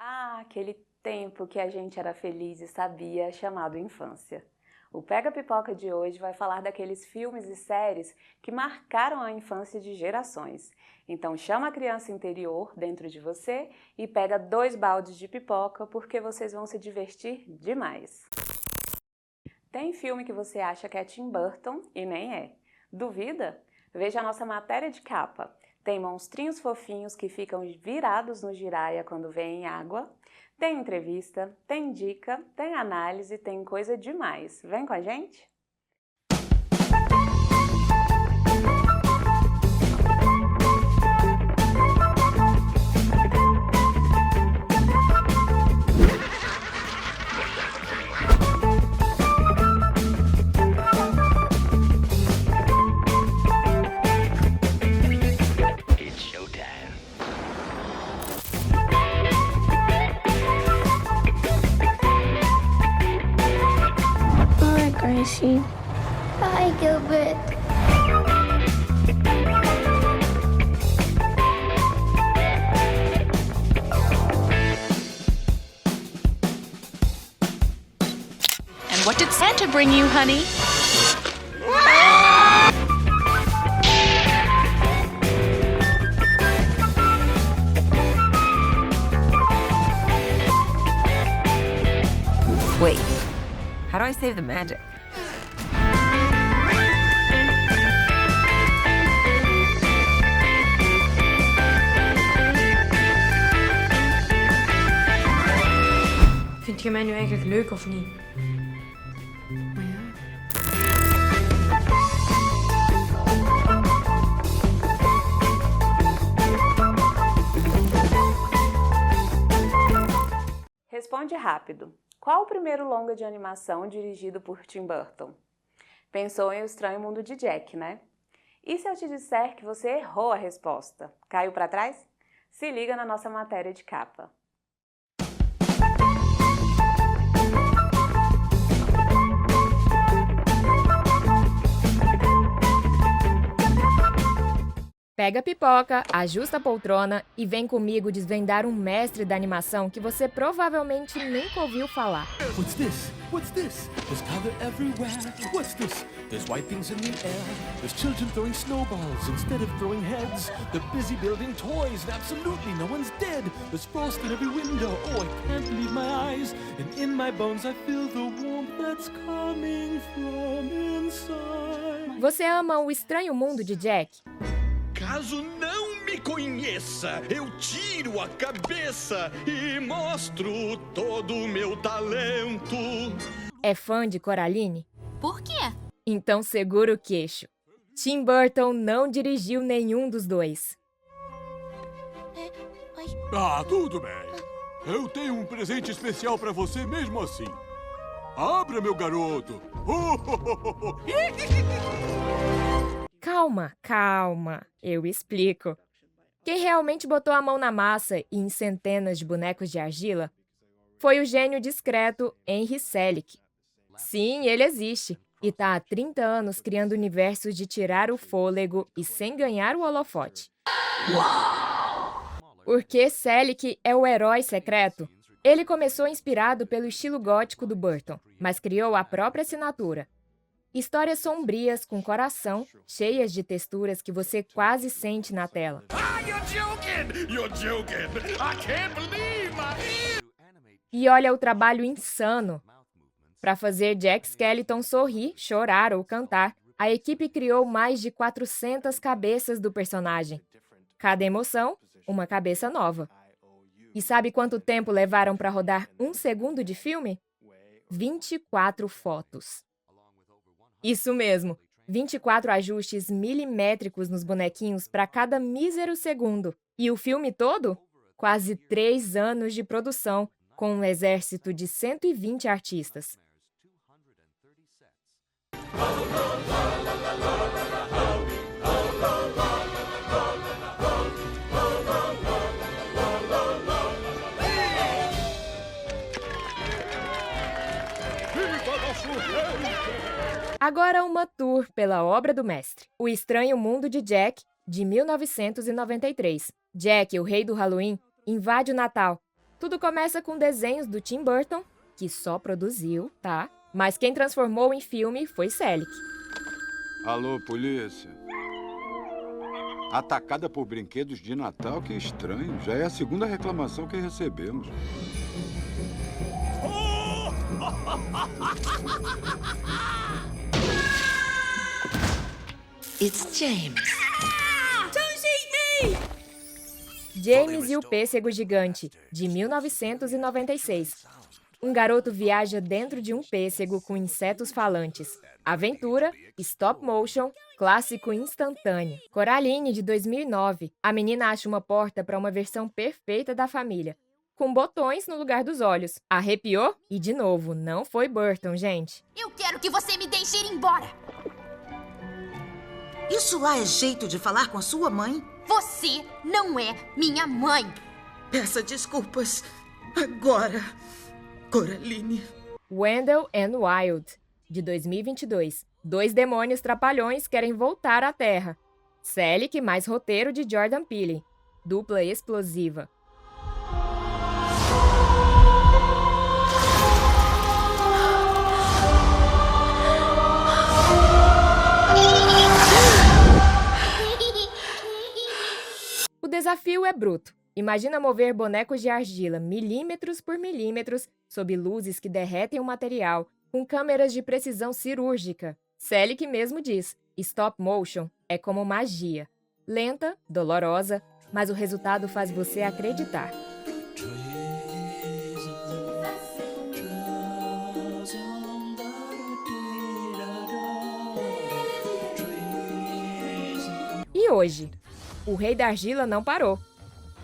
Ah, aquele tempo que a gente era feliz e sabia, chamado infância. O Pega Pipoca de hoje vai falar daqueles filmes e séries que marcaram a infância de gerações. Então chama a criança interior dentro de você e pega 2 baldes de pipoca porque vocês vão se divertir demais. Tem filme que você acha que é Tim Burton e nem é. Duvida? Veja a nossa matéria de capa. Tem monstrinhos fofinhos que ficam virados no giraia quando vem água. Tem entrevista, tem dica, tem análise, tem coisa demais. Vem com a gente? It's showtime. Bye, Gracie. Bye, Gilbert. And what did Santa bring you, honey? Wait, how do I save the magic? Vind je mij nu eigenlijk leuk of niet? Maar ja. Responde rápido. Qual o primeiro longa de animação dirigido por Tim Burton? Pensou em O Estranho Mundo de Jack, né? E se eu te disser que você errou a resposta? Caiu para trás? Se liga na nossa matéria de capa. Pega a pipoca, ajusta a poltrona e vem comigo desvendar um mestre da animação que você provavelmente nunca ouviu falar. What's this? What's this? There's color everywhere. What's this? There's white things in the air. There's children throwing snowballs instead of throwing heads. They're busy building toys and absolutely no one's dead. There's frost in every window. Oh, I can't believe my eyes. And in my bones I feel the warmth that's coming from inside. Você ama O Estranho Mundo de Jack? Caso não me conheça, eu tiro a cabeça e mostro todo o meu talento. É fã de Coraline? Por quê? Então segura o queixo. Tim Burton não dirigiu nenhum dos dois. Ah, tudo bem. Eu tenho um presente especial pra você mesmo assim. Abra, meu garoto. Calma, calma, eu explico. Quem realmente botou a mão na massa e em centenas de bonecos de argila foi o gênio discreto Henry Selick. Sim, ele existe e está há 30 anos criando universos de tirar o fôlego e sem ganhar o holofote. Porque Selick é o herói secreto. Ele começou inspirado pelo estilo gótico do Burton, mas criou a própria assinatura. Histórias sombrias, com coração, cheias de texturas que você quase sente na tela. You're joking! You're joking! I can't believe my... E olha o trabalho insano. Para fazer Jack Skellington sorrir, chorar ou cantar, a equipe criou mais de 400 cabeças do personagem. Cada emoção, uma cabeça nova. E sabe quanto tempo levaram para rodar 1 segundo de filme? 24 fotos. Isso mesmo, 24 ajustes milimétricos nos bonequinhos para cada mísero segundo. E o filme todo? Quase 3 anos de produção, com um exército de 120 artistas. Agora uma tour pela obra do mestre. O Estranho Mundo de Jack, de 1993. Jack, o rei do Halloween, invade o Natal. Tudo começa com desenhos do Tim Burton, que só produziu, tá? Mas quem transformou em filme foi Selick. Alô, polícia. Atacada por brinquedos de Natal, que estranho. Já é a segunda reclamação que recebemos. It's James. James e o Pêssego Gigante, de 1996. Um garoto viaja dentro de um pêssego com insetos falantes. Aventura, stop motion, clássico instantâneo. Coraline, de 2009. A menina acha uma porta para uma versão perfeita da família, com botões no lugar dos olhos. Arrepiou? E de novo, não foi Burton, gente. Eu quero que você me deixe ir embora. Isso lá é jeito de falar com a sua mãe? Você não é minha mãe. Peça desculpas agora, Coraline. Wendell and Wild, de 2022. 2 demônios trapalhões querem voltar à Terra. Selick mais roteiro de Jordan Peele. Dupla explosiva. O desafio é bruto. Imagina mover bonecos de argila milímetros por milímetros sob luzes que derretem o material, com câmeras de precisão cirúrgica. Selick mesmo diz, stop motion é como magia. Lenta, dolorosa, mas o resultado faz você acreditar. E hoje? O Rei da Argila não parou.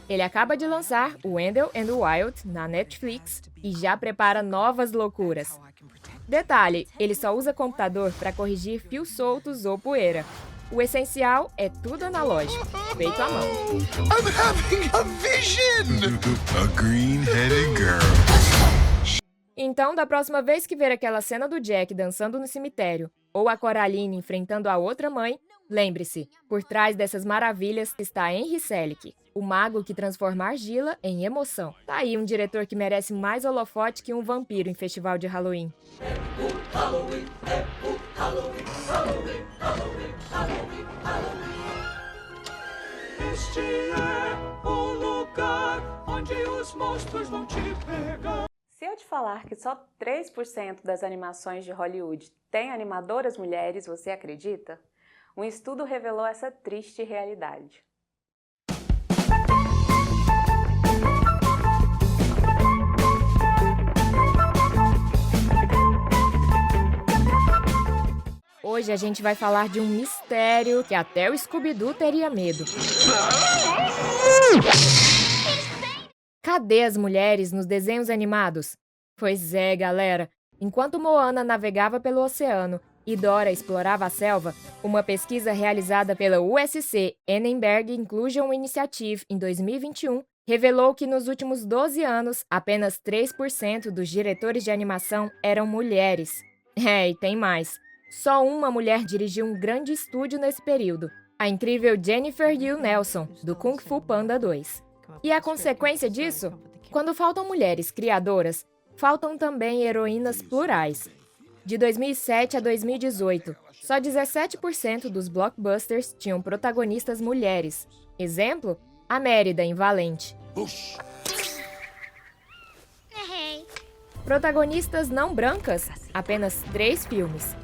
Ele acaba de lançar o Wendell and Wild na Netflix e já prepara novas loucuras. Detalhe, ele só usa computador para corrigir fios soltos ou poeira. O essencial é tudo analógico, feito à mão. I'm having a vision! A green-headed girl. Então, da próxima vez que ver aquela cena do Jack dançando no cemitério ou a Coraline enfrentando a outra mãe, lembre-se, por trás dessas maravilhas está Henry Selick, o mago que transforma a argila em emoção. Tá aí um diretor que merece mais holofote que um vampiro em festival de Halloween. Este é o lugar onde os monstros vão te pegar. Se eu te falar que só 3% das animações de Hollywood têm animadoras mulheres, você acredita? Um estudo revelou essa triste realidade. Hoje a gente vai falar de um mistério que até o Scooby-Doo teria medo. Cadê as mulheres nos desenhos animados? Pois é, galera. Enquanto Moana navegava pelo oceano e Dora explorava a selva, uma pesquisa realizada pela USC Annenberg Inclusion Initiative em 2021 revelou que nos últimos 12 anos, apenas 3% dos diretores de animação eram mulheres. E tem mais. Só uma mulher dirigiu um grande estúdio nesse período, a incrível Jennifer Yu Nelson, do Kung Fu Panda 2. E a consequência disso? Quando faltam mulheres criadoras, faltam também heroínas plurais. De 2007 a 2018, só 17% dos blockbusters tinham protagonistas mulheres. Exemplo, a Mérida em Valente. Protagonistas não brancas, apenas 3 filmes.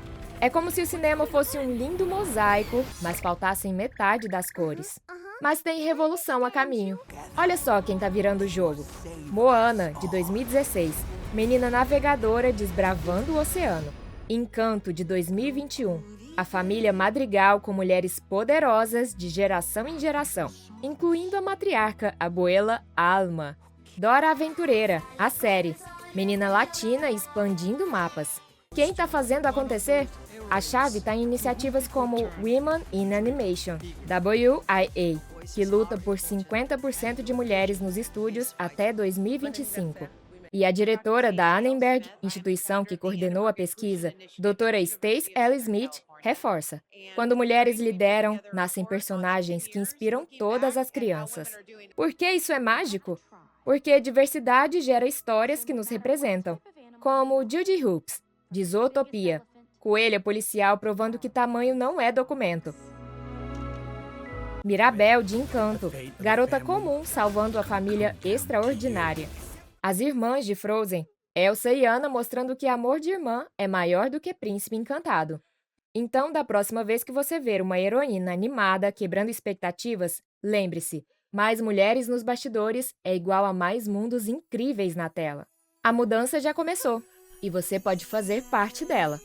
É como se o cinema fosse um lindo mosaico, mas faltassem metade das cores. Mas tem revolução a caminho. Olha só quem tá virando o jogo. Moana, de 2016. Menina navegadora desbravando o oceano. Encanto, de 2021. A família Madrigal com mulheres poderosas de geração em geração, incluindo a matriarca Abuela Alma. Dora Aventureira, a série. Menina latina expandindo mapas. Quem tá fazendo acontecer? A chave está em iniciativas como Women in Animation, WIA, que luta por 50% de mulheres nos estúdios até 2025. E a diretora da Annenberg, instituição que coordenou a pesquisa, doutora Stacey L. Smith, reforça. Quando mulheres lideram, nascem personagens que inspiram todas as crianças. Por que isso é mágico? Porque diversidade gera histórias que nos representam, como Judy Hoops, de Zootopia, coelha policial provando que tamanho não é documento. Mirabel, de Encanto, garota comum salvando a família extraordinária. As irmãs de Frozen, Elsa e Anna mostrando que amor de irmã é maior do que príncipe encantado. Então, da próxima vez que você ver uma heroína animada quebrando expectativas, lembre-se, mais mulheres nos bastidores é igual a mais mundos incríveis na tela. A mudança já começou, e você pode fazer parte dela.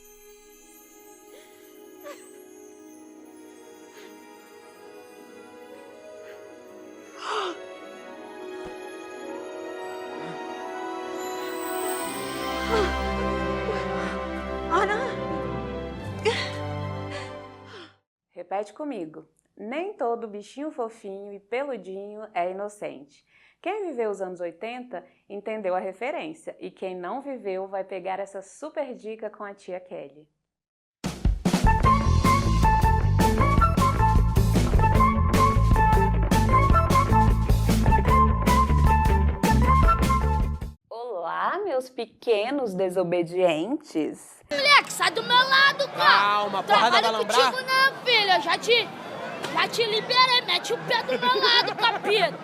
Repete comigo. Nem todo bichinho fofinho e peludinho é inocente. Quem viveu os anos 80 entendeu a referência, e quem não viveu vai pegar essa super dica com a tia Kelly. Olá, meus pequenos desobedientes! Moleque, sai do meu lado, cara! Calma, porrada vai lambrar? Contigo não, filha, já te liberei, mete o pé do meu lado, capeta!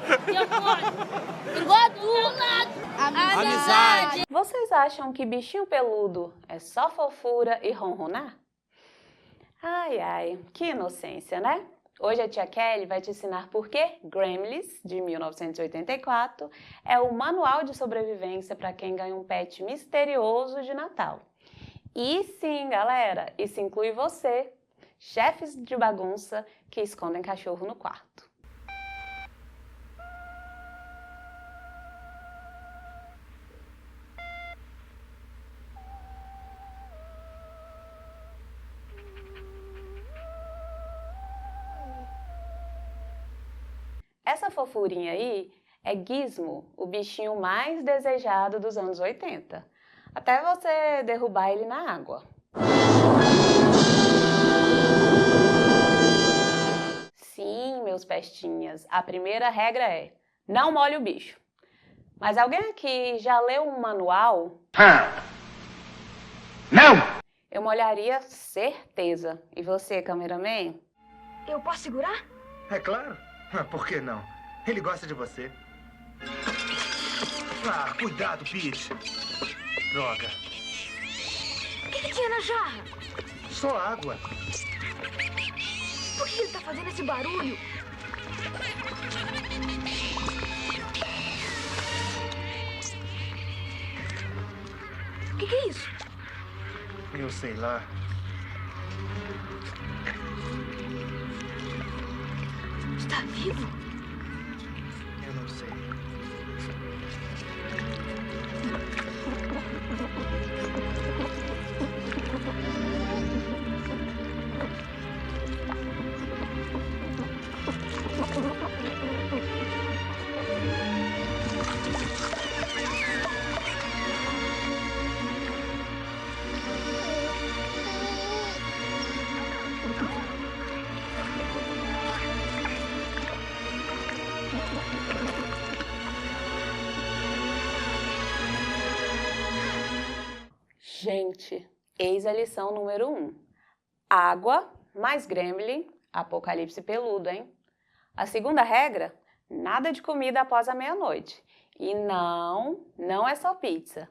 Igual do meu lado! Amizade! Vocês acham que bichinho peludo é só fofura e ronronar? Ai, ai, que inocência, né? Hoje a tia Kelly vai te ensinar por que Gremlins, de 1984, é o manual de sobrevivência para quem ganha um pet misterioso de Natal. E sim, galera, isso inclui você, chefes de bagunça que escondem cachorro no quarto. Essa fofurinha aí é Gizmo, o bichinho mais desejado dos anos 80. Até você derrubar ele na água. Sim, meus pestinhas, a primeira regra é: não molhe o bicho. Mas alguém aqui já leu um manual? Não! Eu molharia certeza. E você, cameraman? Eu posso segurar? É claro. Por que não? Ele gosta de você. Ah, cuidado, Peach. Droga. O que tinha na jarra? Só água. Por que ele tá fazendo esse barulho? O que é isso? Eu sei lá. Está vivo? Eu não sei. Gente, eis a lição número 1. Água mais gremlin, apocalipse peludo, hein? A segunda regra, nada de comida após a meia-noite. E não é só pizza.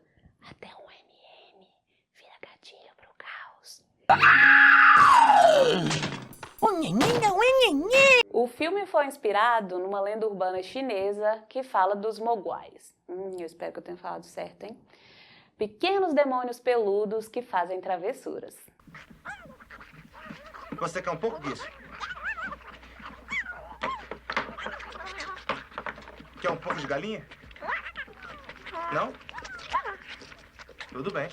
Até um M&M vira gatilho pro caos. O filme foi inspirado numa lenda urbana chinesa que fala dos moguais. Eu espero que eu tenha falado certo, hein? Pequenos demônios peludos que fazem travessuras. Você quer um pouco disso? Quer um pouco de galinha? Não? Tudo bem.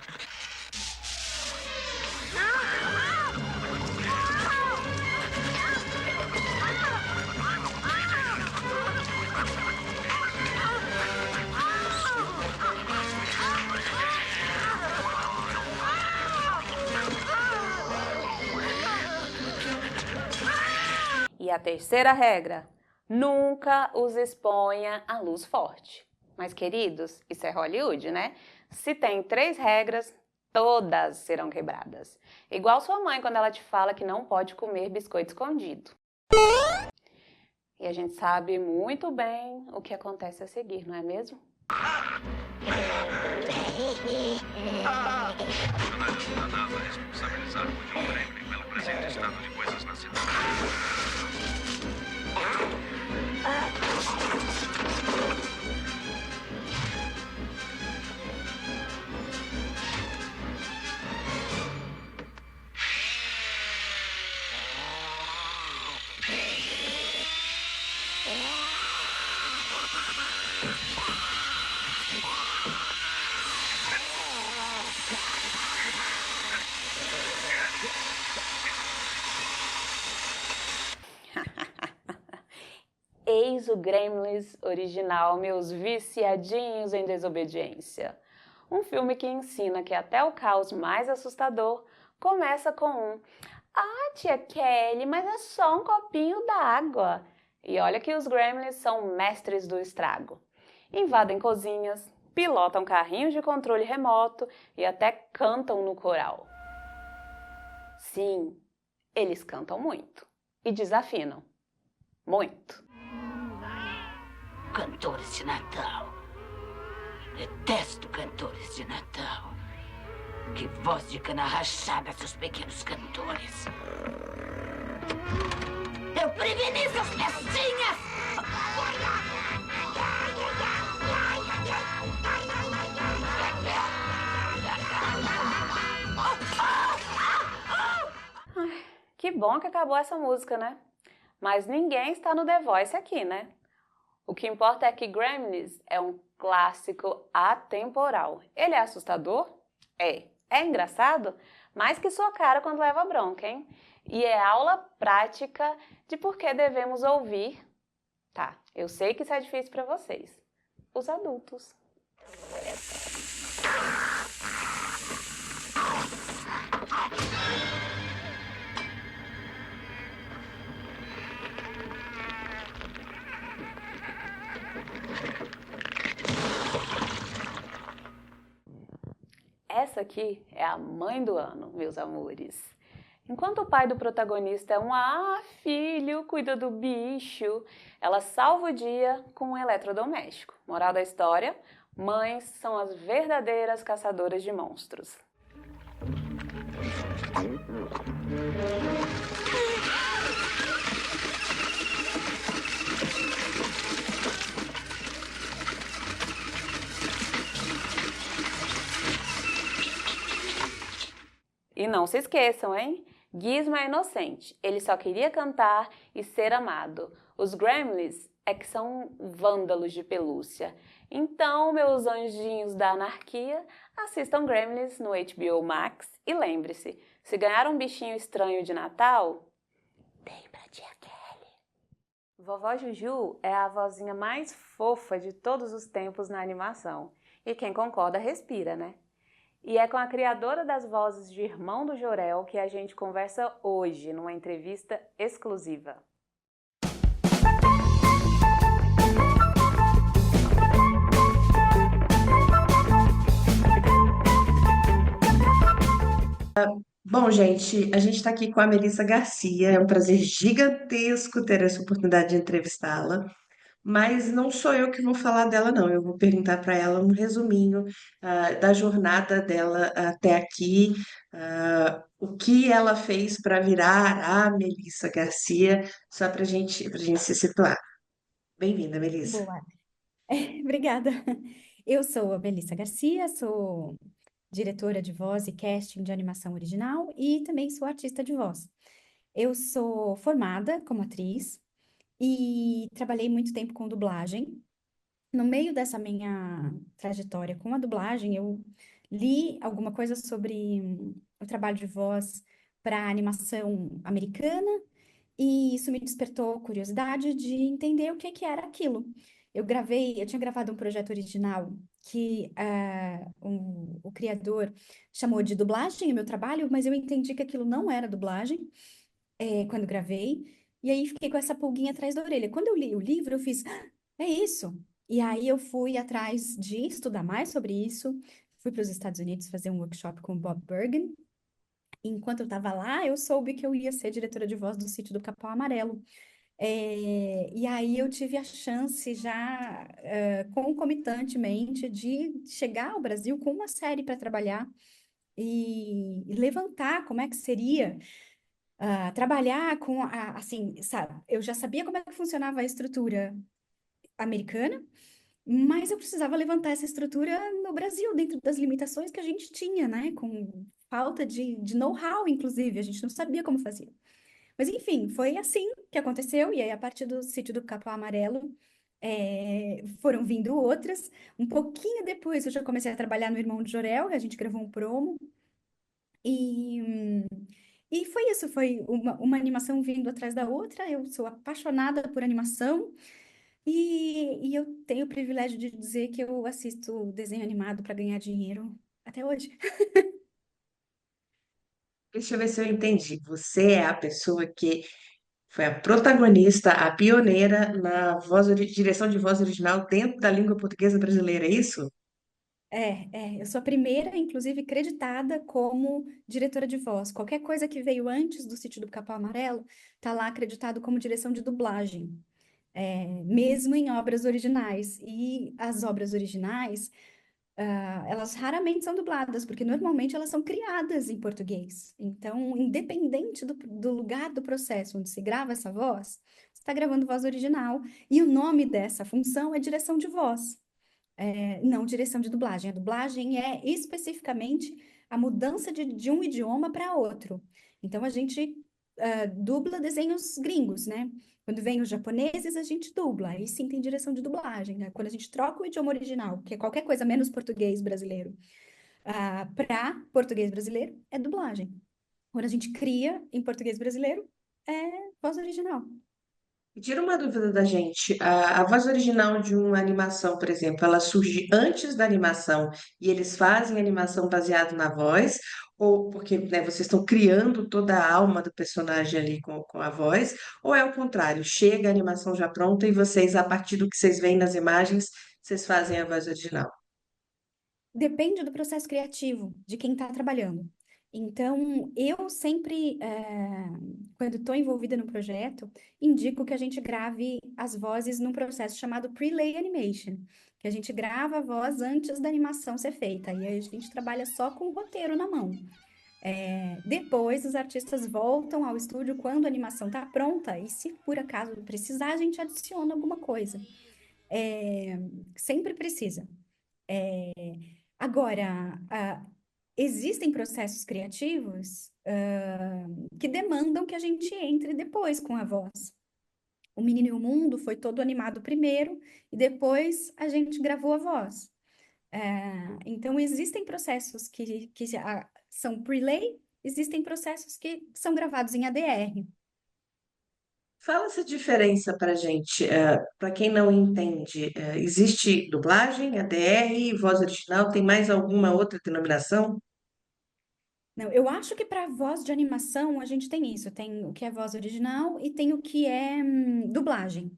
E a terceira regra, nunca os exponha à luz forte. Mas, queridos, isso é Hollywood, né? Se tem 3 regras, todas serão quebradas. Igual sua mãe quando ela te fala que não pode comer biscoito escondido. E a gente sabe muito bem o que acontece a seguir, não é mesmo? Responsabilizado por John Gremlin pelo presente estado de coisas na cidade. Eis o Gremlins original, meus viciadinhos em desobediência. Um filme que ensina que até o caos mais assustador começa com um "Ah, tia Kelly, mas é só um copinho d'água". E olha que os Gremlins são mestres do estrago. Invadem cozinhas, pilotam carrinhos de controle remoto e até cantam no coral. Sim, eles cantam muito e desafinam. Muito. Cantores de Natal. Detesto cantores de Natal. Que voz de cana rachada, seus pequenos cantores. Eu preveni seus pecinhas! Que bom que acabou essa música, né? Mas ninguém está no The Voice aqui, né? O que importa é que Gremlins é um clássico atemporal. Ele é assustador? É. É engraçado? Mais que sua cara quando leva bronca, hein? E é aula prática de por que devemos ouvir. Tá, eu sei que isso é difícil para vocês. Os adultos. Essa aqui é a mãe do ano, meus amores. Enquanto o pai do protagonista é um filho, cuida do bicho, ela salva o dia com um eletrodoméstico. Moral da história, mães são as verdadeiras caçadoras de monstros. E não se esqueçam, hein? Gizmo é inocente, ele só queria cantar e ser amado. Os Gremlins é que são vândalos de pelúcia. Então, meus anjinhos da anarquia, assistam Gremlins no HBO Max e lembre-se, se ganhar um bichinho estranho de Natal, dei pra tia Kelly. Vovó Juju é a vozinha mais fofa de todos os tempos na animação. E quem concorda, respira, né? E é com a criadora das vozes de Irmão do Jorel que a gente conversa hoje, numa entrevista exclusiva. Bom, gente, a gente está aqui com a Melissa Garcia. É um prazer gigantesco ter essa oportunidade de entrevistá-la. Mas não sou eu que vou falar dela, não. Eu vou perguntar para ela um resuminho da jornada dela até aqui, o que ela fez para virar a Melissa Garcia, só para gente se situar. Bem-vinda, Melissa. Boa. Obrigada. Eu sou a Melissa Garcia, sou diretora de voz e casting de animação original e também sou artista de voz. Eu sou formada como atriz e trabalhei muito tempo com dublagem. No meio dessa minha trajetória com a dublagem, eu li alguma coisa sobre o trabalho de voz para animação americana e isso me despertou curiosidade de entender o que era aquilo. Eu tinha gravado um projeto original que o criador chamou de dublagem, o meu trabalho, mas eu entendi que aquilo não era dublagem quando gravei, e aí fiquei com essa pulguinha atrás da orelha. Quando eu li o livro, eu fiz, é isso, E aí eu fui atrás de estudar mais sobre isso, fui para os Estados Unidos fazer um workshop com o Bob Bergen. Enquanto eu estava lá, eu soube que eu ia ser diretora de voz do Sítio do Capão Amarelo. E aí eu tive a chance já, concomitantemente, de chegar ao Brasil com uma série para trabalhar e levantar como é que seria trabalhar com assim, sabe? Eu já sabia como é que funcionava a estrutura americana, mas eu precisava levantar essa estrutura no Brasil, dentro das limitações que a gente tinha, né? Com falta de know-how, inclusive, a gente não sabia como fazia. Mas, enfim, foi assim que aconteceu, e aí, a partir do Sítio do Capão Amarelo, foram vindo outras. Um pouquinho depois, eu já comecei a trabalhar no Irmão de Jorel, a gente gravou um promo, e, e foi isso, foi uma animação vindo atrás da outra. Eu sou apaixonada por animação, e eu tenho o privilégio de dizer que eu assisto desenho animado para ganhar dinheiro até hoje. Deixa eu ver se eu entendi. Você é a pessoa que foi a protagonista, a pioneira na direção de voz original dentro da língua portuguesa brasileira, é isso? Eu sou a primeira, inclusive, creditada como diretora de voz. Qualquer coisa que veio antes do Sítio do Capão Amarelo tá lá acreditado como direção de dublagem, mesmo em obras originais. E as obras originais, elas raramente são dubladas, porque normalmente elas são criadas em português. Então, independente do lugar do processo onde se grava essa voz, você está gravando voz original, e o nome dessa função é direção de voz. Não direção de dublagem. A dublagem é especificamente a mudança de um idioma para outro. Então, a gente dubla desenhos gringos, né? Quando vem os japoneses, a gente dubla. Aí sim tem direção de dublagem, né? Quando a gente troca o idioma original, que é qualquer coisa menos português brasileiro, para português brasileiro, é dublagem. Quando a gente cria em português brasileiro, é voz original. E tira uma dúvida da gente. A voz original de uma animação, por exemplo, ela surge antes da animação e eles fazem a animação baseado na voz, ou porque, né, vocês estão criando toda a alma do personagem ali com a voz, ou é o contrário, chega a animação já pronta e vocês, a partir do que vocês veem nas imagens, vocês fazem a voz original? Depende do processo criativo de quem está trabalhando. Então, eu sempre, quando estou envolvida no projeto, indico que a gente grave as vozes num processo chamado Pre-Lay Animation, que a gente grava a voz antes da animação ser feita, e aí a gente trabalha só com o roteiro na mão. Depois, os artistas voltam ao estúdio quando a animação está pronta, e se por acaso precisar, a gente adiciona alguma coisa. Sempre precisa. Agora, existem processos criativos que demandam que a gente entre depois com a voz. O Menino e o Mundo foi todo animado primeiro e depois a gente gravou a voz. Então, existem processos que são pre-lay, existem processos que são gravados em ADR. Fala essa diferença para gente, para quem não entende. Existe dublagem, ADR, voz original, tem mais alguma outra denominação? Não, eu acho que para voz de animação a gente tem isso, tem o que é voz original e tem o que é dublagem.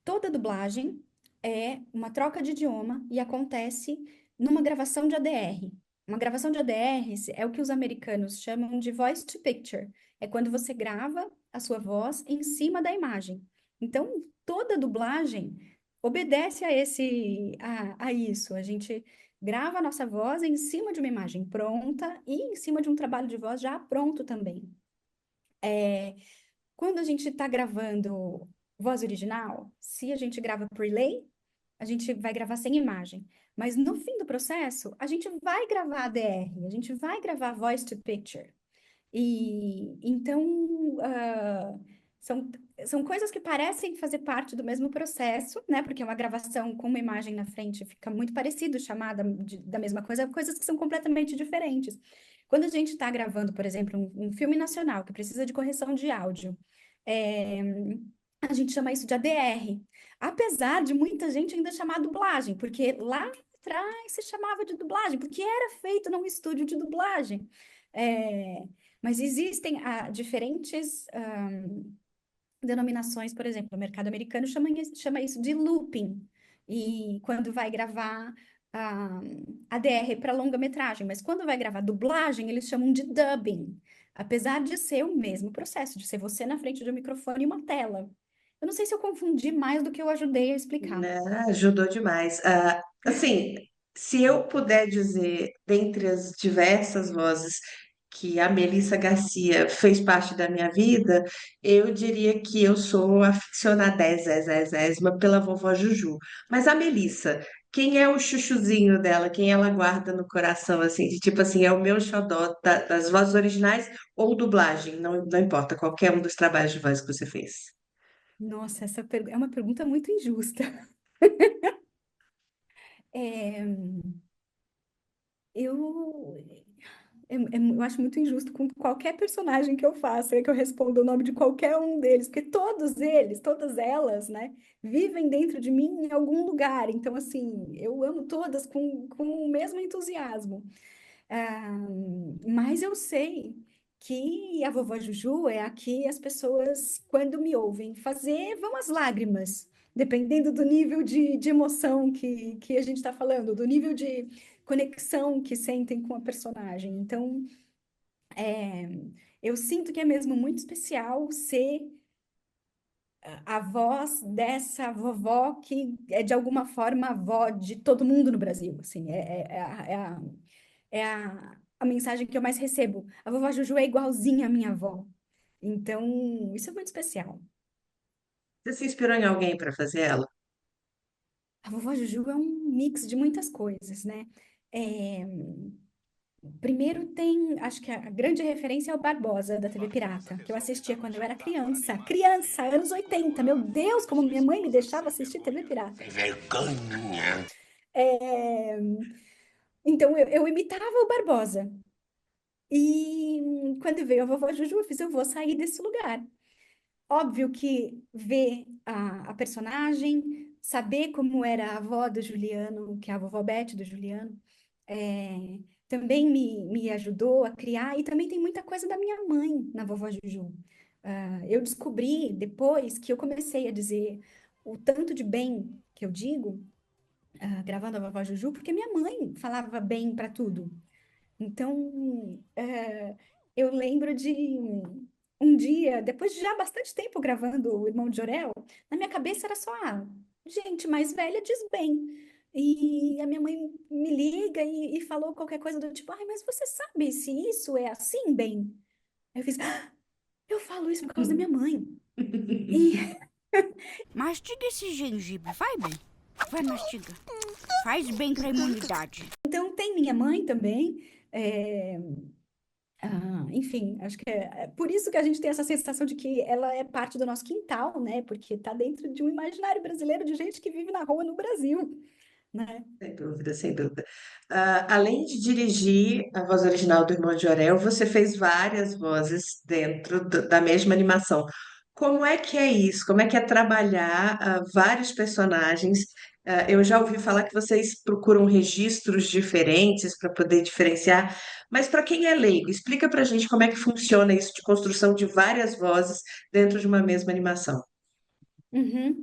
Toda dublagem é uma troca de idioma e acontece numa gravação de ADR. Uma gravação de ADR é o que os americanos chamam de voice to picture. É quando você grava a sua voz em cima da imagem. Então, toda dublagem obedece a isso. A gente grava a nossa voz em cima de uma imagem pronta e em cima de um trabalho de voz já pronto também. Quando a gente está gravando voz original, se a gente grava pre-lay, a gente vai gravar sem imagem. Mas no fim do processo, a gente vai gravar ADR, a gente vai gravar voice to picture. E então são coisas que parecem fazer parte do mesmo processo, né? Porque uma gravação com uma imagem na frente fica muito parecido, chamada da mesma coisa, coisas que são completamente diferentes. Quando a gente está gravando, por exemplo, um filme nacional que precisa de correção de áudio, a gente chama isso de ADR. Apesar de muita gente ainda chamar dublagem, porque lá atrás se chamava de dublagem, porque era feito num estúdio de dublagem. Mas existem diferentes denominações, por exemplo, o mercado americano chama isso de looping. e quando vai gravar a DR para longa-metragem, mas quando vai gravar dublagem, eles chamam de dubbing, apesar de ser o mesmo processo, de ser você na frente de um microfone e uma tela. Eu não sei se eu confundi mais do que eu ajudei a explicar. Né, ajudou demais. Assim, se eu puder dizer, dentre as diversas vozes que a Melissa Garcia fez parte da minha vida, eu diria que eu sou aficionadésima pela vovó Juju. Mas a Melissa, quem é o chuchuzinho dela? Quem ela guarda no coração, assim, de tipo assim, é o meu xodó das vozes originais ou dublagem? Não, não importa, qualquer um dos trabalhos de voz que você fez. Nossa, essa é uma pergunta muito injusta. É, eu, eu acho muito injusto com qualquer personagem que eu faça, que eu responda o nome de qualquer um deles, porque todos eles, todas elas, né, vivem dentro de mim em algum lugar. Então, assim, eu amo todas com o mesmo entusiasmo. Mas eu sei que a vovó Juju é a que as pessoas, quando me ouvem fazer, vão às lágrimas, dependendo do nível de emoção que a gente está falando, do nível de conexão que sentem com a personagem. Então, eu sinto que é mesmo muito especial ser a voz dessa vovó que é, de alguma forma, a avó de todo mundo no Brasil. Assim, a mensagem que eu mais recebo. A vovó Juju é igualzinha à minha avó. Então, isso é muito especial. Você se inspirou em alguém para fazer ela? A vovó Juju é um mix de muitas coisas, né? É, Primeiro tem, acho que a grande referência é o Barbosa, da TV Pirata, que eu assistia quando eu era criança. Criança, anos 80. Meu Deus, como minha mãe me deixava assistir TV Pirata. Vergonha. É, Então, eu imitava o Barbosa. E quando veio a vovó Juju, eu fiz, eu vou sair desse lugar. Óbvio que ver a personagem, saber como era a avó do Juliano, que é a vovó Beth do Juliano, também me ajudou a criar, e também tem muita coisa da minha mãe na vovó Juju. Eu descobri depois que eu comecei a dizer o tanto de bem que eu digo, gravando a vovó Juju, porque minha mãe falava bem para tudo. Então, eu lembro de um dia, depois de já bastante tempo gravando o Irmão de Jorel, na minha cabeça era só, gente mais velha diz bem. E a minha mãe me liga e falou qualquer coisa do tipo, mas você sabe se isso é assim, bem? Eu fiz, eu falo isso por causa da minha mãe. Mastiga esse gengibre, vai bem. Vai, mastiga. Faz bem pra imunidade. Então, tem minha mãe também. Enfim, acho que é por isso que a gente tem essa sensação de que ela é parte do nosso quintal, né? Porque está dentro de um imaginário brasileiro de gente que vive na rua no Brasil, né? Sem dúvida, sem dúvida. Além de dirigir a voz original do Irmão de Orel, você fez várias vozes dentro da mesma animação. Como é que é isso? Como é que é trabalhar vários personagens? Eu já ouvi falar que vocês procuram registros diferentes para poder diferenciar, mas para quem é leigo, explica para a gente como é que funciona isso de construção de várias vozes dentro de uma mesma animação. Uhum.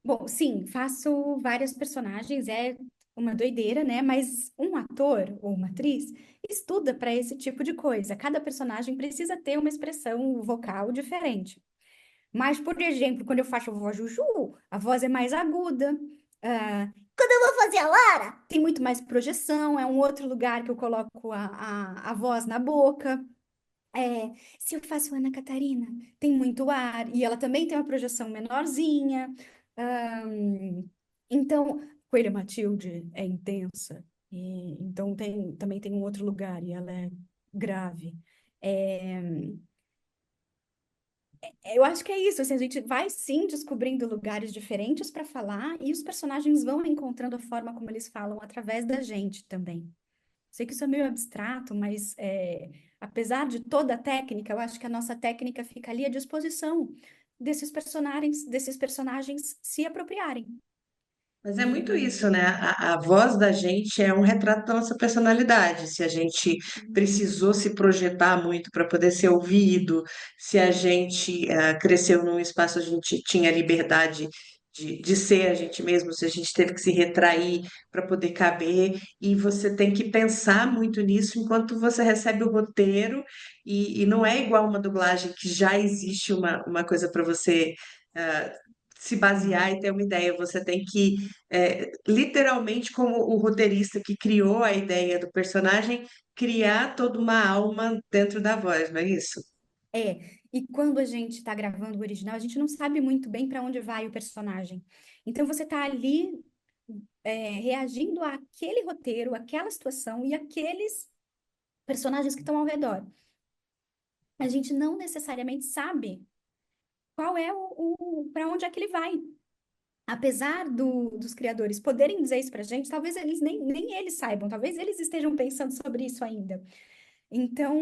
Bom, sim, faço vários personagens, é uma doideira, né? Mas um ator ou uma atriz estuda para esse tipo de coisa. Cada personagem precisa ter uma expressão vocal diferente. Mas, por exemplo, quando eu faço a voz Juju, a voz é mais aguda. Quando eu vou fazer a Lara, tem muito mais projeção, é um outro lugar que eu coloco a voz na boca. Se eu faço Ana Catarina, tem muito ar, e ela também tem uma projeção menorzinha. Então, Coelha Matilde é intensa, e, então também tem um outro lugar, e ela é grave. Eu acho que é isso, assim, a gente vai sim descobrindo lugares diferentes para falar, e os personagens vão encontrando a forma como eles falam através da gente também. Sei que isso é meio abstrato, mas apesar de toda a técnica, eu acho que a nossa técnica fica ali à disposição desses personagens se apropriarem. Mas é muito isso, né? A voz da gente é um retrato da nossa personalidade. Se a gente precisou se projetar muito para poder ser ouvido, se a gente cresceu num espaço, a gente tinha liberdade de ser a gente mesmo, se a gente teve que se retrair para poder caber, e você tem que pensar muito nisso enquanto você recebe o roteiro, e não é igual uma dublagem que já existe uma coisa para você ah, se basear e ter uma ideia. Você tem que, literalmente, como o roteirista que criou a ideia do personagem, criar toda uma alma dentro da voz, não é isso? E quando a gente está gravando o original, a gente não sabe muito bem para onde vai o personagem. Então você está ali reagindo àquele roteiro, àquela situação e àqueles personagens que estão ao redor. A gente não necessariamente sabe qual é para onde é que ele vai. Apesar dos criadores poderem dizer isso pra gente, talvez eles nem eles saibam, talvez eles estejam pensando sobre isso ainda. Então,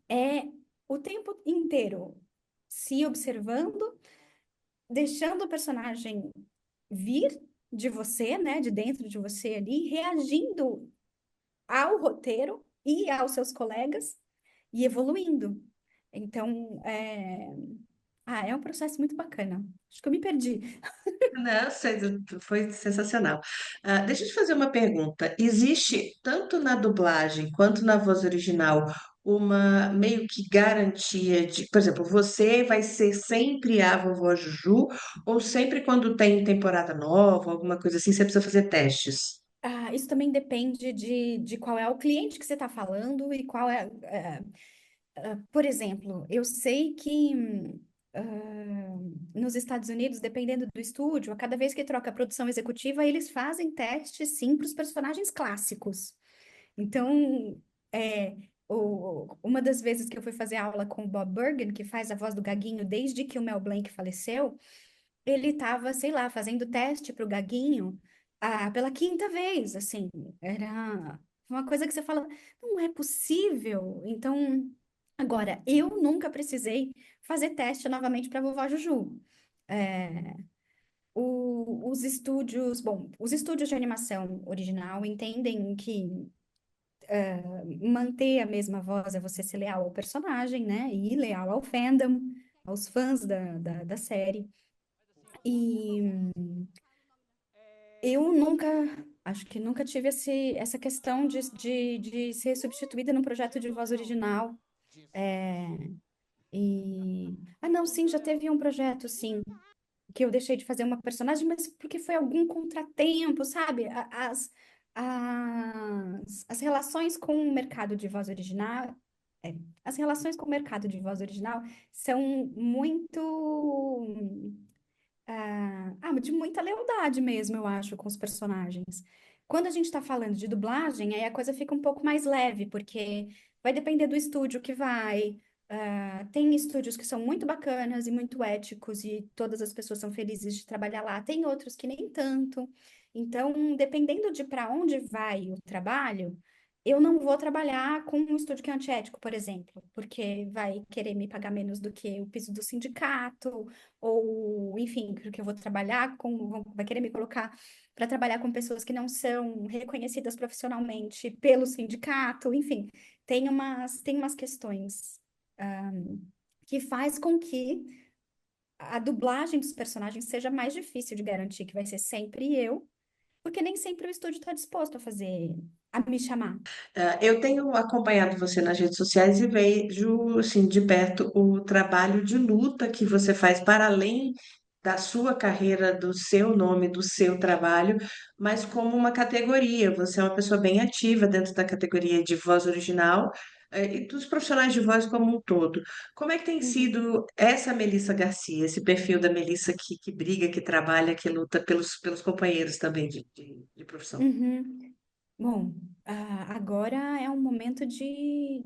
é o tempo inteiro se observando, deixando o personagem vir de você, né, de dentro de você ali, reagindo ao roteiro e aos seus colegas e evoluindo. Então, é um processo muito bacana. Acho que eu me perdi. Não, foi sensacional. Deixa eu te fazer uma pergunta. Existe, tanto na dublagem quanto na voz original, uma meio que garantia de, por exemplo, você vai ser sempre a vovó Juju, ou sempre quando tem temporada nova, alguma coisa assim, você precisa fazer testes? Isso também depende de qual é o cliente que você está falando e qual é. Por exemplo, eu sei que nos Estados Unidos, dependendo do estúdio, a cada vez que troca a produção executiva, eles fazem testes, sim, para os personagens clássicos. Então, uma das vezes que eu fui fazer aula com o Bob Bergen, que faz a voz do Gaguinho desde que o Mel Blanc faleceu, ele estava, sei lá, fazendo teste para o Gaguinho pela quinta vez, assim. Era uma coisa que você fala, não é possível. Então, agora, eu nunca precisei fazer teste novamente para a vovó Juju. Os estúdios de animação original entendem que manter a mesma voz é você ser leal ao personagem, né? E leal ao fandom, aos fãs da série. E eu acho que nunca tive essa questão de ser substituída num projeto de voz original. Não, sim, já teve um projeto, sim, que eu deixei de fazer uma personagem, mas porque foi algum contratempo, sabe? As relações com o mercado de voz original, as relações com o mercado de voz original são muito, de muita lealdade mesmo, eu acho, com os personagens. Quando a gente está falando de dublagem, aí a coisa fica um pouco mais leve, porque vai depender do estúdio que vai. Tem estúdios que são muito bacanas e muito éticos e todas as pessoas são felizes de trabalhar lá. Tem outros que nem tanto. Então, dependendo de para onde vai o trabalho, eu não vou trabalhar com um estúdio que é antiético, por exemplo, porque vai querer me pagar menos do que o piso do sindicato, ou, enfim, porque eu vou trabalhar vai querer me colocar para trabalhar com pessoas que não são reconhecidas profissionalmente pelo sindicato, enfim, tem umas questões que faz com que a dublagem dos personagens seja mais difícil de garantir que vai ser sempre eu, porque nem sempre o estúdio está disposto a me chamar. Eu tenho acompanhado você nas redes sociais e vejo, assim, de perto o trabalho de luta que você faz para além da sua carreira, do seu nome, do seu trabalho, mas como uma categoria. Você é uma pessoa bem ativa dentro da categoria de voz original, e dos profissionais de voz como um todo. Como é que tem sido essa Melissa Garcia, esse perfil da Melissa que briga, que trabalha, que luta pelos companheiros também de profissão? Uhum. Bom, agora é um momento de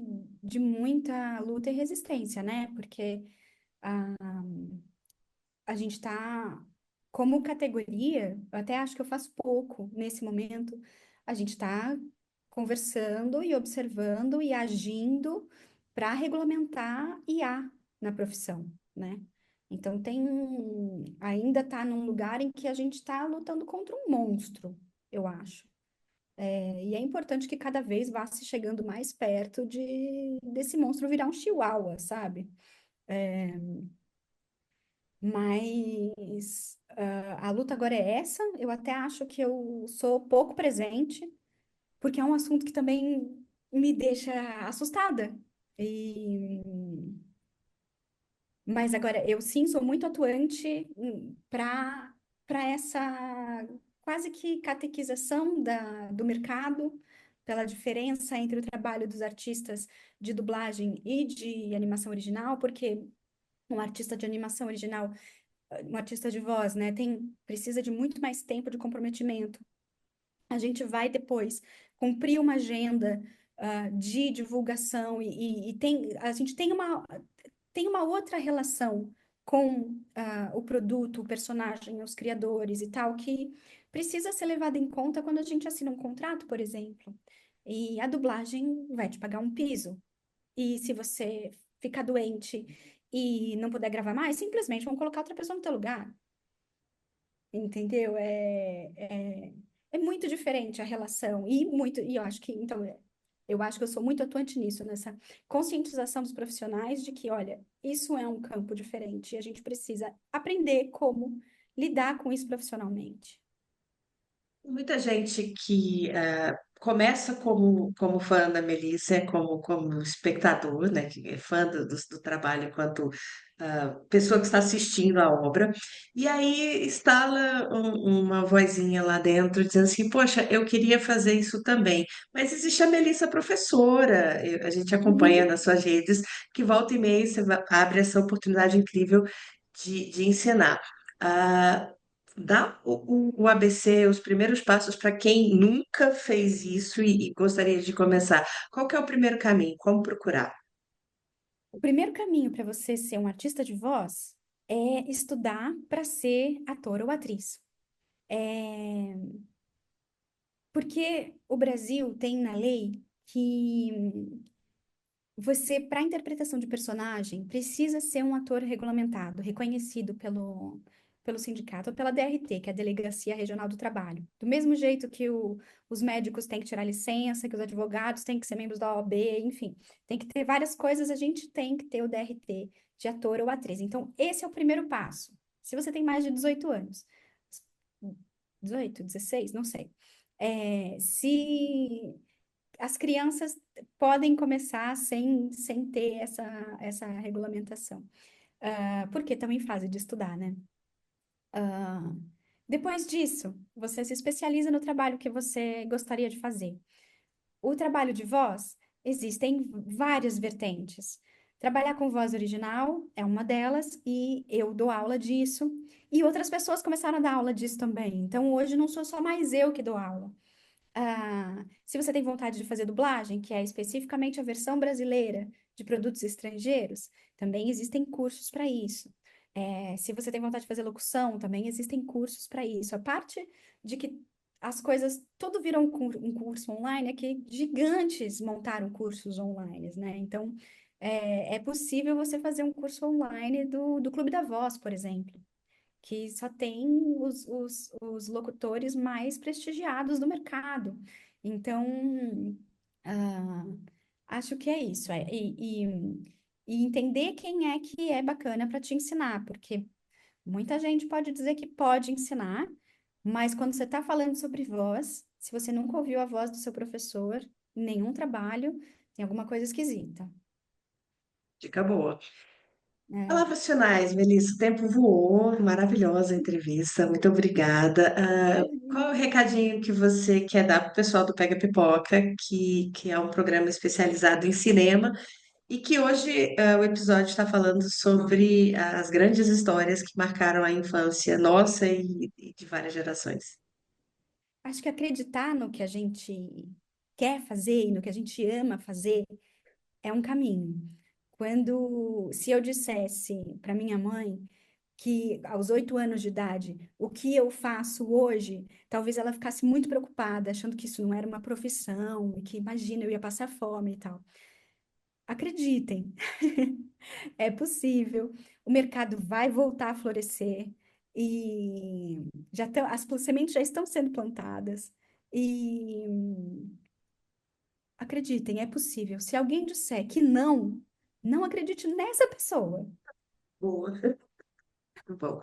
muita luta e resistência, né? Porque ah, a gente está, como categoria, eu até acho que eu faço pouco nesse momento, a gente está conversando e observando e agindo para regulamentar IA na profissão, né? Então ainda está num lugar em que a gente está lutando contra um monstro, eu acho. E é importante que cada vez vá se chegando mais perto desse monstro virar um chihuahua, sabe? Mas a luta agora é essa. Eu até acho que eu sou pouco presente, porque é um assunto que também me deixa assustada. Mas agora, eu sim sou muito atuante para essa quase que catequização do mercado, pela diferença entre o trabalho dos artistas de dublagem e de animação original, porque um artista de animação original, um artista de voz, né, precisa de muito mais tempo de comprometimento. A gente vai depois cumprir uma agenda de divulgação a gente tem uma outra relação com o produto, o personagem, os criadores e tal, que precisa ser levada em conta quando a gente assina um contrato, por exemplo. E a dublagem vai te pagar um piso. E se você ficar doente e não puder gravar mais, simplesmente vão colocar outra pessoa no teu lugar. Entendeu? É muito diferente a relação. E eu acho que, então, eu acho que eu sou muito atuante nisso, nessa conscientização dos profissionais de que, olha, isso é um campo diferente e a gente precisa aprender como lidar com isso profissionalmente. Muita gente que começa como fã da Melissa, como espectador, né, que é fã do trabalho enquanto pessoa que está assistindo a obra, e aí instala uma vozinha lá dentro dizendo assim, poxa, eu queria fazer isso também, mas existe a Melissa professora, a gente acompanha nas suas redes, que volta e meia você abre essa oportunidade incrível de ensinar. Ah, Dá o ABC, os primeiros passos para quem nunca fez isso e gostaria de começar. Qual que é o primeiro caminho? Como procurar? O primeiro caminho para você ser um artista de voz é estudar para ser ator ou atriz. É... Porque o Brasil tem na lei que você, para interpretação de personagem, precisa ser um ator regulamentado, reconhecido pelo sindicato ou pela DRT, que é a Delegacia Regional do Trabalho. Do mesmo jeito que os médicos têm que tirar licença, que os advogados têm que ser membros da OAB, enfim, tem que ter várias coisas, a gente tem que ter o DRT de ator ou atriz. Então, esse é o primeiro passo. Se você tem mais de 18 anos, 18, 16, não sei. Se as crianças podem começar sem ter essa regulamentação, porque estão em fase de estudar, né? Depois disso, você se especializa no trabalho que você gostaria de fazer. O trabalho de voz, existem várias vertentes. Trabalhar com voz original é uma delas, e eu dou aula disso, e outras pessoas começaram a dar aula disso também. Então, hoje não sou só mais eu que dou aula. Se você tem vontade de fazer dublagem, que é especificamente a versão brasileira de produtos estrangeiros, também existem cursos para isso. Se você tem vontade de fazer locução, também existem cursos para isso. A parte de que as coisas, tudo virou um curso online, é que gigantes montaram cursos online, né? Então, é possível você fazer um curso online do Clube da Voz, por exemplo, que só tem os locutores mais prestigiados do mercado. Então, ah, acho que é isso. E entender quem é que é bacana para te ensinar, porque muita gente pode dizer que pode ensinar, mas quando você está falando sobre voz, se você nunca ouviu a voz do seu professor, em nenhum trabalho, tem alguma coisa esquisita. Dica boa. Palavras finais, Melissa. O tempo voou, maravilhosa a entrevista, muito obrigada. Qual é o recadinho que você quer dar para o pessoal do Pega Pipoca, que é um programa especializado em cinema, e que hoje o episódio está falando sobre as grandes histórias que marcaram a infância nossa e de várias gerações? Acho que acreditar no que a gente quer fazer e no que a gente ama fazer é um caminho. Se eu dissesse para minha mãe que aos 8 anos de idade, o que eu faço hoje, talvez ela ficasse muito preocupada, achando que isso não era uma profissão, e que, imagina, eu ia passar fome e tal. Acreditem, é possível, o mercado vai voltar a florescer, e as sementes já estão sendo plantadas, e acreditem, é possível. Se alguém disser que não, não acredite nessa pessoa. Boa. Bom,